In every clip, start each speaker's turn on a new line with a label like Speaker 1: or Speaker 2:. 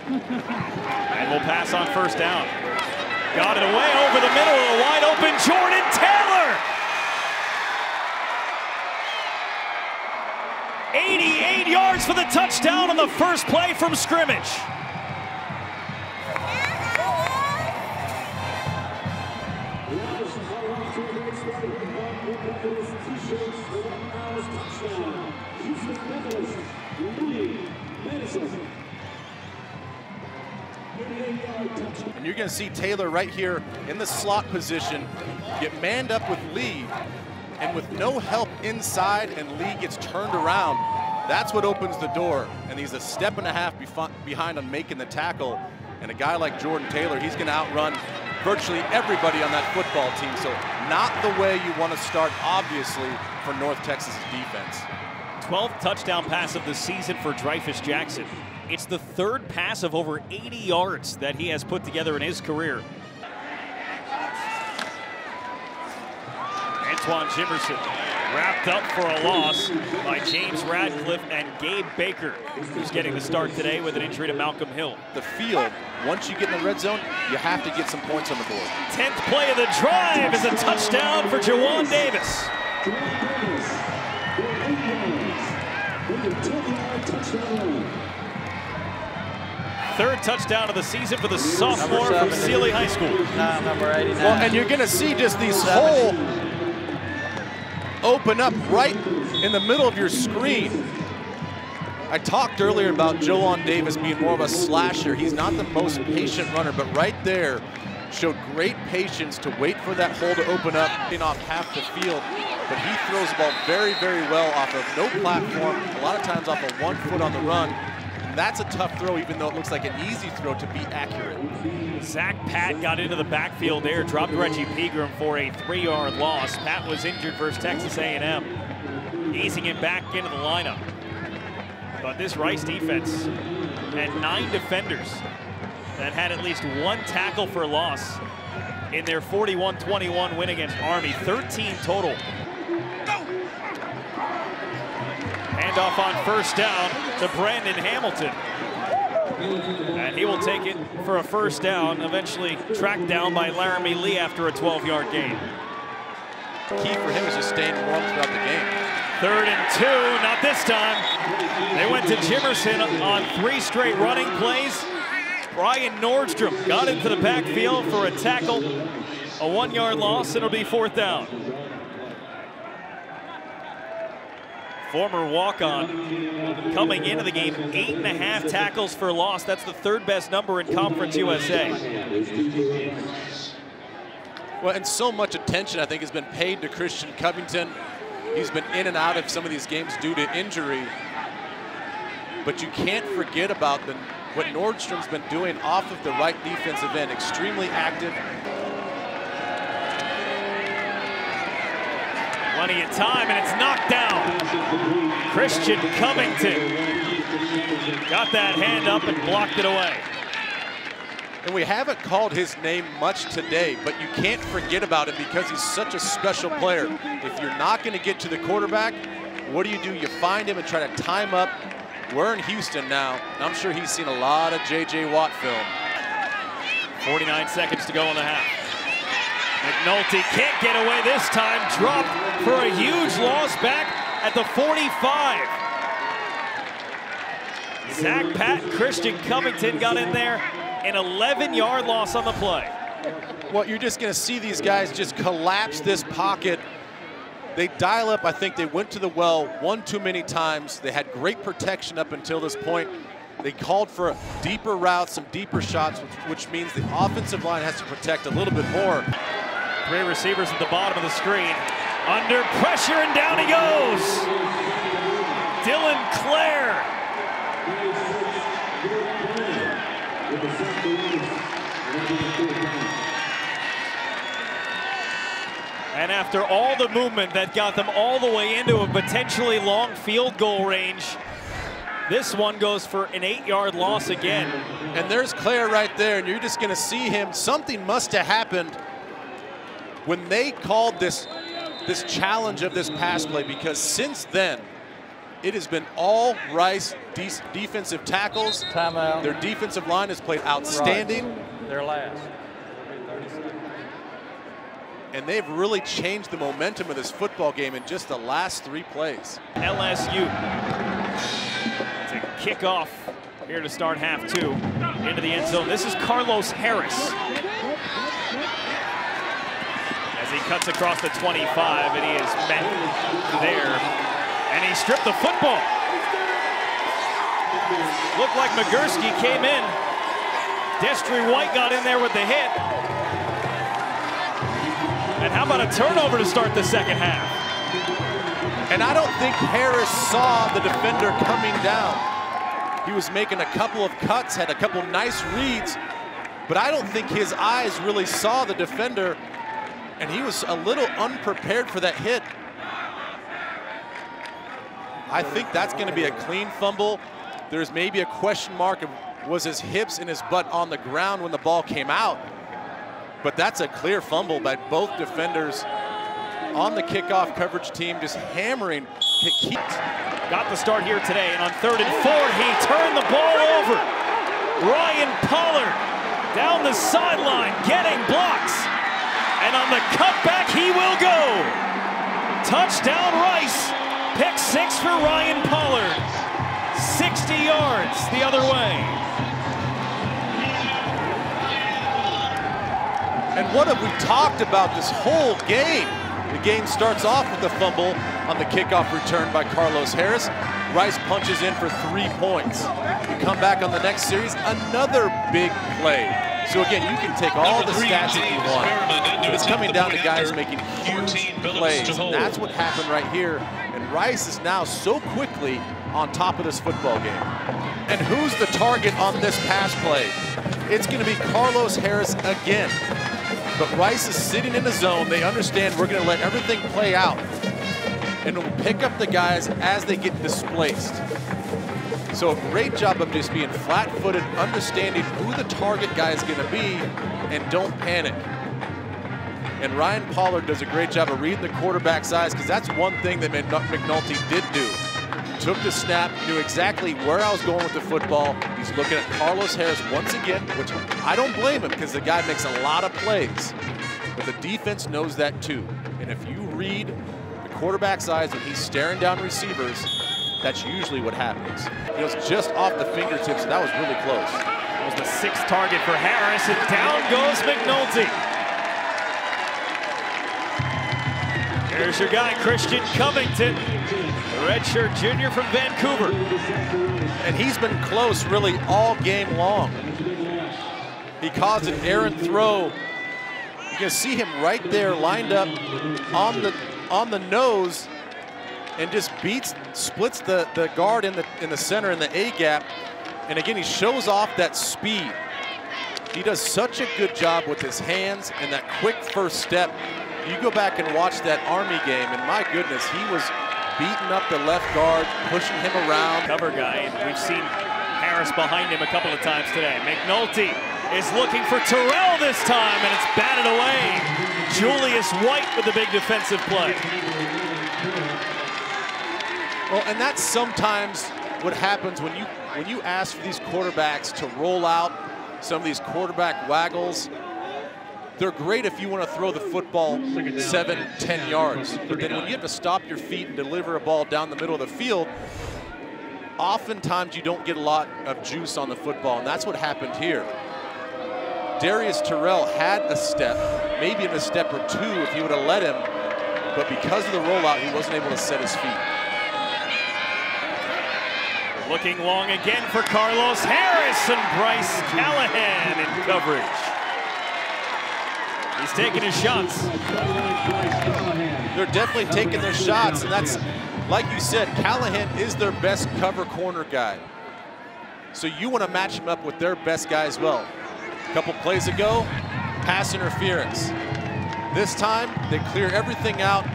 Speaker 1: And will pass on first down. Got it away over the middle of the wide open Jordan Taylor. 88 yards for the touchdown on the first play from scrimmage.
Speaker 2: And you're going to see Taylor right here in the slot position get manned up with Lee, and with no help inside and Lee gets turned around, that's what opens the door. And he's a step and a half behind on making the tackle. And a guy like Jordan Taylor, he's going to outrun virtually everybody on that football team. So not the way you want to start, obviously, for North Texas defense.
Speaker 1: 12th touchdown pass of the season for Dreyfus Jackson. It's the third pass of over 80 yards that he has put together in his career. Antoine Jimerson wrapped up for a loss by James Radcliffe and Gabe Baker, who's getting the start today with an injury to Malcolm Hill.
Speaker 2: The field, once you get in the red zone, you have to get some points on the board.
Speaker 1: 10th play of the drive is a touchdown for Jawan Davis. Third touchdown of the season for the sophomore from Sealy High School.
Speaker 3: Number 89.
Speaker 2: Well, and you're going to see just these whole open up right in the middle of your screen. I talked earlier about Jawan Davis being more of a slasher. He's not the most patient runner, but right there showed great patience to wait for that hole to open up, getting off half the field. But he throws the ball very, very well off of no platform, a lot of times off of 1 foot on the run. And that's a tough throw, even though it looks like an easy throw to be accurate.
Speaker 1: Zach Pat got into the backfield there, dropped Reggie Pegram for a 3-yard loss. Pat was injured versus Texas A&M, easing him back into the lineup. But this Rice defense had 9 defenders that had at least 1 tackle for loss in their 41-21 win against Army, 13 total. Handoff on first down to Brandon Hamilton. And he will take it for a first down, eventually tracked down by Laramie Lee after a 12-yard gain.
Speaker 2: Key for him is just staying warm throughout the game.
Speaker 1: 3rd and 2, not this time. They went to Jimerson on 3 straight running plays. Brian Nordstrom got into the backfield for a tackle, a 1-yard loss, and it'll be 4th down. Former walk-on coming into the game, 8.5 tackles for loss. That's the 3rd best number in Conference USA.
Speaker 2: Well, and so much attention, I think, has been paid to Christian Covington. He's been in and out of some of these games due to injury. But you can't forget about what Nordstrom's been doing off of the right defensive end. Extremely active.
Speaker 1: Plenty of time, and it's knocked down. Christian Covington got that hand up and blocked it away.
Speaker 2: And we haven't called his name much today, but you can't forget about him because he's such a special player. If you're not going to get to the quarterback, what do? You find him and try to time up. We're in Houston now, and I'm sure he's seen a lot of J.J. Watt film.
Speaker 1: 49 seconds to go in the half. McNulty can't get away this time. Dropped for a huge loss back at the 45. Zach Pat and Christian Covington got in there. An 11-yard loss on the play.
Speaker 2: Well, you're just going to see these guys just collapse this pocket. They dial up. I think they went to the well one too many times. They had great protection up until this point. They called for deeper routes, some deeper shots, which means the offensive line has to protect a little bit more.
Speaker 1: 3 receivers at the bottom of the screen. Under pressure, and down he goes. Dylan Clare. And after all the movement that got them all the way into a potentially long field goal range, this one goes for an 8-yard loss again.
Speaker 2: And there's Clare right there, and you're just going to see him. Something must have happened when they called this challenge of this pass play, because since then, It has been all Rice defensive tackles.
Speaker 3: Timeout.
Speaker 2: Their defensive line has played outstanding.
Speaker 3: Right. Their last.
Speaker 2: And they've really changed the momentum of this football game in just the last 3 plays.
Speaker 1: LSU to kick off here to start half 2 into the end zone. This is Carlos Harris as he cuts across the 25, and he is met there, and he stripped the football. Looked like Magursky came in. Destry White got in there with the hit. And how about a turnover to start the second half?
Speaker 2: And I don't think Harris saw the defender coming down. He was making a couple of cuts, had a couple nice reads, but I don't think his eyes really saw the defender, and he was a little unprepared for that hit. I think that's going to be a clean fumble. There's maybe a question mark of was his hips and his butt on the ground when the ball came out. But that's a clear fumble by both defenders on the kickoff coverage team, just hammering.
Speaker 1: Got the start here today, and on 3rd and 4, he turned the ball over. Ryan Pollard down the sideline, getting blocks. And on the cutback, he will go. Touchdown Rice. Pick 6 for Ryan Pollard. 60 yards the other way.
Speaker 2: And what have we talked about this whole game? The game starts off with a fumble on the kickoff return by Carlos Harris. Rice punches in for 3 points. You come back on the next series, another big play. So again, you can take all the stats if you want. But it's coming down to guys making huge plays. And that's what happened right here. And Rice is now so quickly on top of this football game. And who's the target on this pass play? It's going to be Carlos Harris again. But Rice is sitting in the zone. They understand we're going to let everything play out. And we'll pick up the guys as they get displaced. So a great job of just being flat-footed, understanding who the target guy is going to be, and don't panic. And Ryan Pollard does a great job of reading the quarterback's eyes, because that's one thing that McNulty did do. Took the snap, knew exactly where I was going with the football. He's looking at Carlos Harris once again, which I don't blame him because the guy makes a lot of plays. But the defense knows that too. And if you read the quarterback's eyes when he's staring down receivers, that's usually what happens. It was just off the fingertips, and that was really close.
Speaker 1: That was the 6th target for Harris, and down goes McNulty. Here's your guy, Christian Covington, the redshirt junior from Vancouver.
Speaker 2: And he's been close really all game long. He caused an errant throw. You can see him right there lined up on the nose and just splits the guard in the center in the A gap. And again, he shows off that speed. He does such a good job with his hands and that quick first step. You go back and watch that Army game, and my goodness, he was beating up the left guard, pushing him around.
Speaker 1: Cover guy, we've seen Harris behind him a couple of times today. McNulty is looking for Terrell this time, and it's batted away. Julius White with the big defensive play.
Speaker 2: Well, and that's sometimes what happens when you ask for these quarterbacks to roll out some of these quarterback waggles. They're great if you want to throw the football 7-10 yards. But then when you have to stop your feet and deliver a ball down the middle of the field, oftentimes you don't get a lot of juice on the football, and that's what happened here. Darius Terrell had a step, maybe a step or 2 if he would have let him, but because of the rollout, he wasn't able to set his feet.
Speaker 1: Looking long again for Carlos Harris, and Bryce Callahan in coverage. He's taking his shots.
Speaker 2: They're definitely taking their shots, and that's, like you said, Callahan is their best cover corner guy. So you want to match him up with their best guy as well. A couple plays ago, pass interference. This time, they clear everything out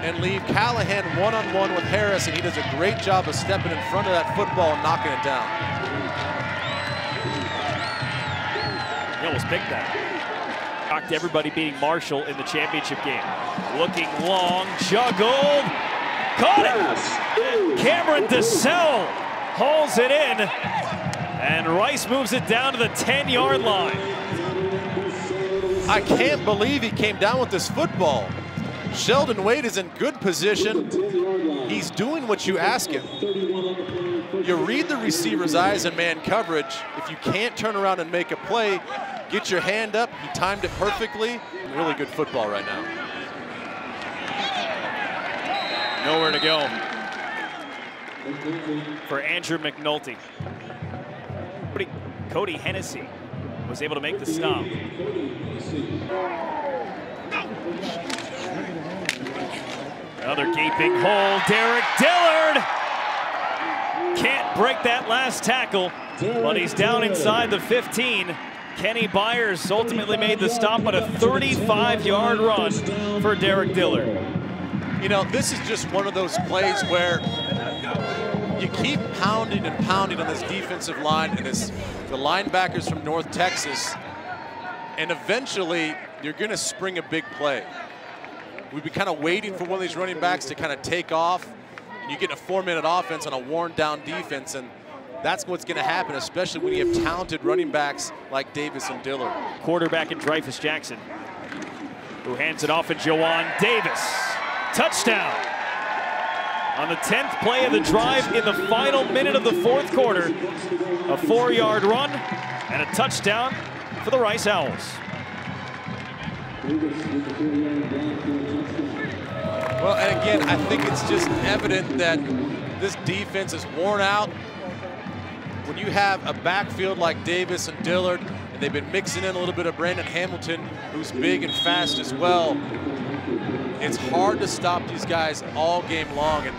Speaker 2: and leave Callahan one-on-one with Harris, and he does a great job of stepping in front of that football and knocking it down.
Speaker 1: He almost picked that. Everybody beating Marshall in the championship game. Looking long, juggled, Caught it! Cameron DeSell hauls it in, and Rice moves it down to the 10-yard line.
Speaker 2: I can't believe he came down with this football. Sheldon Wade is in good position. He's doing what you ask him. You read the receiver's eyes in man coverage. If you can't turn around and make a play, get your hand up. He timed it perfectly. Really good football right now.
Speaker 1: Nowhere to go for Andrew McNulty. But Cody Hennessy was able to make the stop. Another gaping hole. Derek Dillard can't break that last tackle, but he's down inside the 15. Kenny Byers ultimately made the stop, but a 35-yard run for Derek Dillard.
Speaker 2: You know, this is just one of those plays where you keep pounding and pounding on this defensive line and the linebackers from North Texas, and eventually you're going to spring a big play. We've been kind of waiting for one of these running backs to kind of take off, and you get a 4-minute offense on a worn-down defense, and that's what's going to happen, especially when you have talented running backs like Davis and Dillard.
Speaker 1: Quarterback in Dreyfus Jackson, who hands it off to Jawan Davis. Touchdown on the 10th play of the drive in the final minute of the fourth quarter. A 4-yard run and a touchdown for the Rice Owls.
Speaker 2: Well, and again, I think it's just evident that this defense is worn out. When you have a backfield like Davis and Dillard, and they've been mixing in a little bit of Brandon Hamilton, who's big and fast as well, it's hard to stop these guys all game long. And